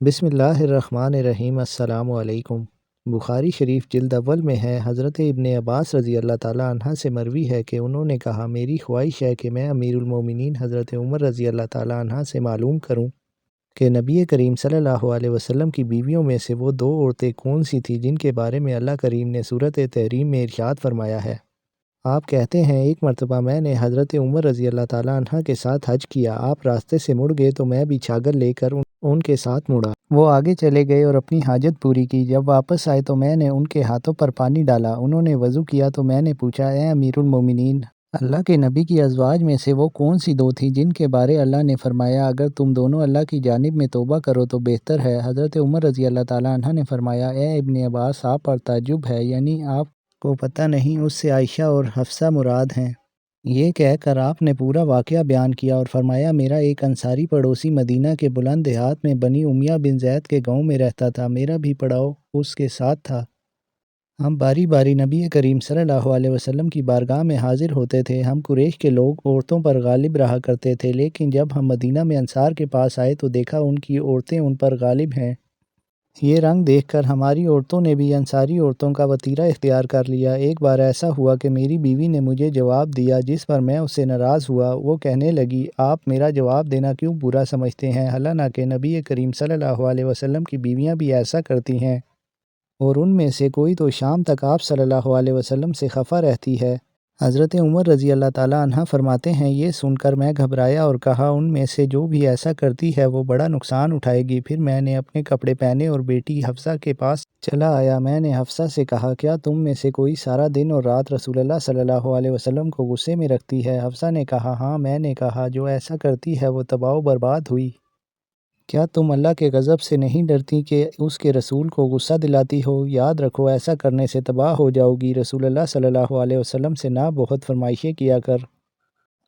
بسم اللہ الرحمن الرحیم۔ السلام علیکم۔ بخاری شریف جلد اول میں ہے، حضرت ابن عباس رضی اللہ تعالیٰ عنہ سے مروی ہے کہ انہوں نے کہا، میری خواہش ہے کہ میں امیر المومنین حضرت عمر رضی اللہ تعالیٰ عنہ سے معلوم کروں کہ نبی کریم صلی اللہ علیہ وسلم کی بیویوں میں سے وہ دو عورتیں کون سی تھیں جن کے بارے میں اللہ کریم نے سورۃ تحریم میں ارشاد فرمایا ہے۔ آپ کہتے ہیں، ایک مرتبہ میں نے حضرت عمر رضی اللہ تعالیٰ عنہ کے ساتھ حج کیا۔ آپ راستے سے مڑ گئے تو میں بھی چھاگل لے کر ان کے ساتھ مڑا۔ وہ آگے چلے گئے اور اپنی حاجت پوری کی۔ جب واپس آئے تو میں نے ان کے ہاتھوں پر پانی ڈالا۔ انہوں نے وضو کیا تو میں نے پوچھا، اے امیر المومنین، اللہ کے نبی کی ازواج میں سے وہ کون سی دو تھیں جن کے بارے اللہ نے فرمایا، اگر تم دونوں اللہ کی جانب میں توبہ کرو تو بہتر ہے؟ حضرت عمر رضی اللہ تعالیٰ عنہ نے فرمایا، اے ابن عباس، آپ پر تعجب ہے، یعنی آپ کو پتہ نہیں اس سے عائشہ اور حفصہ مراد ہیں۔ یہ کہہ کر آپ نے پورا واقعہ بیان کیا اور فرمایا، میرا ایک انصاری پڑوسی مدینہ کے بلند دیہات میں بنی امیہ بن زید کے گاؤں میں رہتا تھا۔ میرا بھی پڑاؤ اس کے ساتھ تھا۔ ہم باری باری نبی کریم صلی اللہ علیہ وسلم کی بارگاہ میں حاضر ہوتے تھے۔ ہم قریش کے لوگ عورتوں پر غالب رہا کرتے تھے، لیکن جب ہم مدینہ میں انصار کے پاس آئے تو دیکھا ان کی عورتیں ان پر غالب ہیں۔ یہ رنگ دیکھ کر ہماری عورتوں نے بھی انصاری عورتوں کا وطیرہ اختیار کر لیا۔ ایک بار ایسا ہوا کہ میری بیوی نے مجھے جواب دیا جس پر میں اس سے ناراض ہوا۔ وہ کہنے لگی، آپ میرا جواب دینا کیوں برا سمجھتے ہیں، حالانکہ نبی کریم صلی اللہ علیہ وسلم کی بیویاں بھی ایسا کرتی ہیں، اور ان میں سے کوئی تو شام تک آپ صلی اللہ علیہ وسلم سے خفا رہتی ہے۔ حضرت عمر رضی اللہ تعالیٰ عنہ فرماتے ہیں، یہ سن کر میں گھبرایا اور کہا، ان میں سے جو بھی ایسا کرتی ہے وہ بڑا نقصان اٹھائے گی۔ پھر میں نے اپنے کپڑے پہنے اور بیٹی حفصہ کے پاس چلا آیا۔ میں نے حفصہ سے کہا، کیا تم میں سے کوئی سارا دن اور رات رسول اللہ صلی اللہ علیہ وسلم کو غصے میں رکھتی ہے؟ حفصہ نے کہا، ہاں۔ میں نے کہا، جو ایسا کرتی ہے وہ تباہ و برباد ہوئی۔ کیا تم اللہ کے غضب سے نہیں ڈرتی کہ اس کے رسول کو غصہ دلاتی ہو؟ یاد رکھو، ایسا کرنے سے تباہ ہو جاؤ گی۔ رسول اللہ صلی اللہ علیہ وسلم سے نہ بہت فرمائشیں کیا کر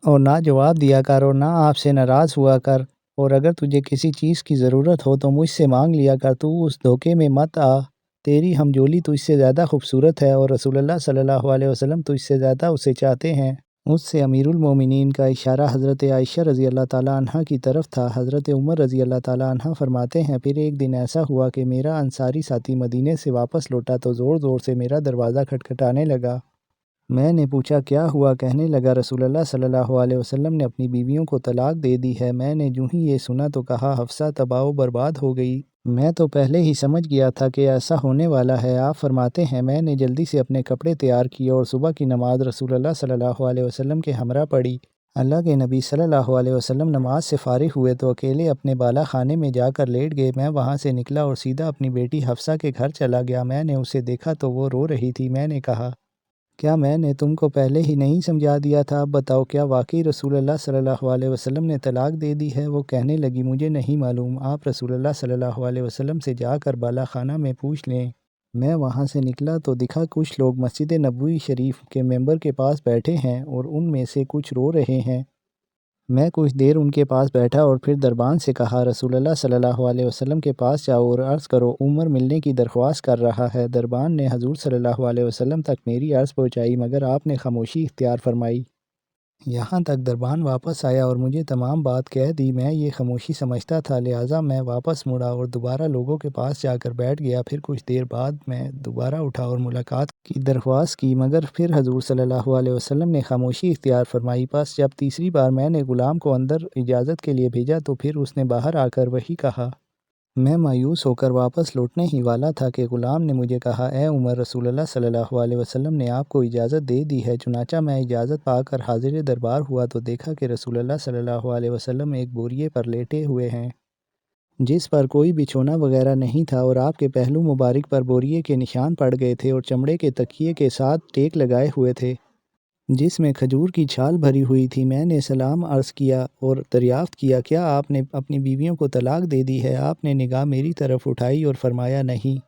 اور نہ جواب دیا کر اور نہ آپ سے ناراض ہوا کر، اور اگر تجھے کسی چیز کی ضرورت ہو تو مجھ سے مانگ لیا کر۔ تو اس دھوکے میں مت آ، تیری ہمجولی تجھ سے زیادہ خوبصورت ہے اور رسول اللہ صلی اللہ علیہ وسلم تجھ سے زیادہ اسے چاہتے ہیں۔ اس سے امیر المومنین کا اشارہ حضرت عائشہ رضی اللہ تعالیٰ عنہ کی طرف تھا۔ حضرت عمر رضی اللہ تعالیٰ عنہ فرماتے ہیں، پھر ایک دن ایسا ہوا کہ میرا انصاری ساتھی مدینے سے واپس لوٹا تو زور زور سے میرا دروازہ کھٹکھٹانے لگا۔ میں نے پوچھا، کیا ہوا؟ کہنے لگا، رسول اللہ صلی اللہ علیہ وسلم نے اپنی بیویوں کو طلاق دے دی ہے۔ میں نے جوں ہی یہ سنا تو کہا، حفصہ تباہ و برباد ہو گئی۔ میں تو پہلے ہی سمجھ گیا تھا کہ ایسا ہونے والا ہے۔ آپ فرماتے ہیں، میں نے جلدی سے اپنے کپڑے تیار کیے اور صبح کی نماز رسول اللہ صلی اللہ علیہ وسلم کے ہمراہ پڑھی۔ اللہ کے نبی صلی اللہ علیہ وسلم نماز سے فارغ ہوئے تو اکیلے اپنے بالا خانے میں جا کر لیٹ گئے۔ میں وہاں سے نکلا اور سیدھا اپنی بیٹی حفصہ کے گھر چلا گیا۔ میں نے اسے دیکھا تو وہ رو رہی تھی۔ میں نے کہا، کیا میں نے تم کو پہلے ہی نہیں سمجھا دیا تھا؟ اب بتاؤ، کیا واقعی رسول اللہ صلی اللہ علیہ وسلم نے طلاق دے دی ہے؟ وہ کہنے لگی، مجھے نہیں معلوم، آپ رسول اللہ صلی اللہ علیہ وسلم سے جا کر بالا خانہ میں پوچھ لیں۔ میں وہاں سے نکلا تو دکھا کچھ لوگ مسجد نبوی شریف کے ممبر کے پاس بیٹھے ہیں اور ان میں سے کچھ رو رہے ہیں۔ میں کچھ دیر ان کے پاس بیٹھا اور پھر دربان سے کہا، رسول اللہ صلی اللہ علیہ وسلم کے پاس جاؤ اور عرض کرو، عمر ملنے کی درخواست کر رہا ہے۔ دربان نے حضور صلی اللہ علیہ وسلم تک میری عرض پہنچائی، مگر آپ نے خاموشی اختیار فرمائی۔ یہاں تک دربان واپس آیا اور مجھے تمام بات کہہ دی۔ میں یہ خاموشی سمجھتا تھا، لہٰذا میں واپس مڑا اور دوبارہ لوگوں کے پاس جا کر بیٹھ گیا۔ پھر کچھ دیر بعد میں دوبارہ اٹھا اور ملاقات کی درخواست کی، مگر پھر حضور صلی اللہ علیہ وسلم نے خاموشی اختیار فرمائی۔ پس جب تیسری بار میں نے غلام کو اندر اجازت کے لیے بھیجا تو پھر اس نے باہر آ کر وہی کہا۔ میں مایوس ہو کر واپس لوٹنے ہی والا تھا کہ غلام نے مجھے کہا، اے عمر، رسول اللہ صلی اللہ علیہ وسلم نے آپ کو اجازت دے دی ہے۔ چنانچہ میں اجازت پا کر حاضر دربار ہوا تو دیکھا کہ رسول اللہ صلی اللہ علیہ وسلم ایک بوریے پر لیٹے ہوئے ہیں جس پر کوئی بچھونا وغیرہ نہیں تھا، اور آپ کے پہلو مبارک پر بوریے کے نشان پڑ گئے تھے اور چمڑے کے تکیے کے ساتھ ٹیک لگائے ہوئے تھے جس میں کھجور کی چھال بھری ہوئی تھی۔ میں نے سلام عرض کیا اور دریافت کیا، کیا آپ نے اپنی بیویوں کو طلاق دے دی ہے؟ آپ نے نگاہ میری طرف اٹھائی اور فرمایا، نہیں۔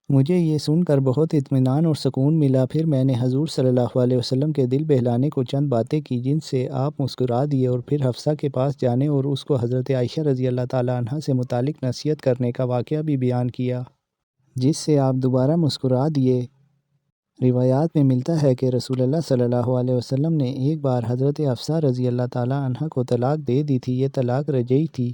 مجھے یہ سن کر بہت اطمینان اور سکون ملا۔ پھر میں نے حضور صلی اللہ علیہ وسلم کے دل بہلانے کو چند باتیں کی جن سے آپ مسکرا دیے، اور پھر حفصہ کے پاس جانے اور اس کو حضرت عائشہ رضی اللہ تعالیٰ عنہ سے متعلق نصیحت کرنے کا واقعہ بھی بیان کیا جس سے آپ دوبارہ مسکرا دیے۔ روایات میں ملتا ہے کہ رسول اللہ صلی اللہ علیہ وسلم نے ایک بار حضرت حفصہ رضی اللہ تعالیٰ عنہ کو طلاق دے دی تھی۔ یہ طلاق رجعی تھی۔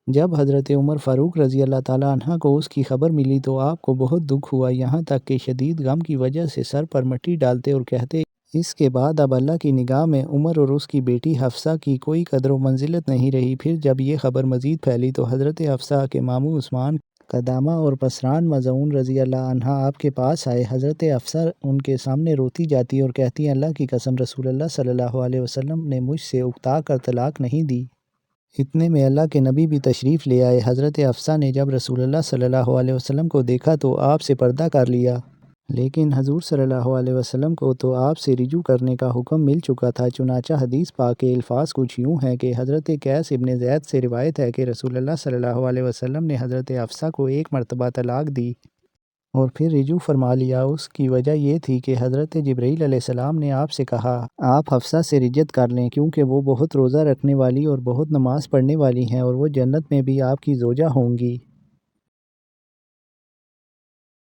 جب حضرت عمر فاروق رضی اللہ تعالیٰ عنہ کو اس کی خبر ملی تو آپ کو بہت دکھ ہوا، یہاں تک کہ شدید غم کی وجہ سے سر پر مٹی ڈالتے اور کہتے، اس کے بعد اب اللہ کی نگاہ میں عمر اور اس کی بیٹی حفصہ کی کوئی قدر و منزلت نہیں رہی۔ پھر جب یہ خبر مزید پھیلی تو حضرت حفصہ کے ماموں عثمان قدامہ اور پسران مظعون رضی اللہ عنہ آپ کے پاس آئے۔ حضرت حفصہ ان کے سامنے روتی جاتی اور کہتی، اللہ کی قسم رسول اللہ صلی اللہ علیہ وسلم نے مجھ سے اکتا کر طلاق نہیں دی۔ اتنے میں اللہ کے نبی بھی تشریف لے آئے۔ حضرت حفصہ نے جب رسول اللہ صلی اللہ علیہ وسلم کو دیکھا تو آپ سے پردہ کر لیا، لیکن حضور صلی اللہ علیہ وسلم کو تو آپ سے رجوع کرنے کا حکم مل چکا تھا۔ چنانچہ حدیث پاک کے الفاظ کچھ یوں ہیں کہ حضرت قیس ابن زید سے روایت ہے کہ رسول اللہ صلی اللہ علیہ وسلم نے حضرت حفصہ کو ایک مرتبہ طلاق دی اور پھر رجوع فرما لیا۔ اس کی وجہ یہ تھی کہ حضرت جبرائیل علیہ السلام نے آپ سے کہا، آپ حفصہ سے رجعت کر لیں، کیونکہ وہ بہت روزہ رکھنے والی اور بہت نماز پڑھنے والی ہیں اور وہ جنت میں بھی آپ کی زوجہ ہوں گی۔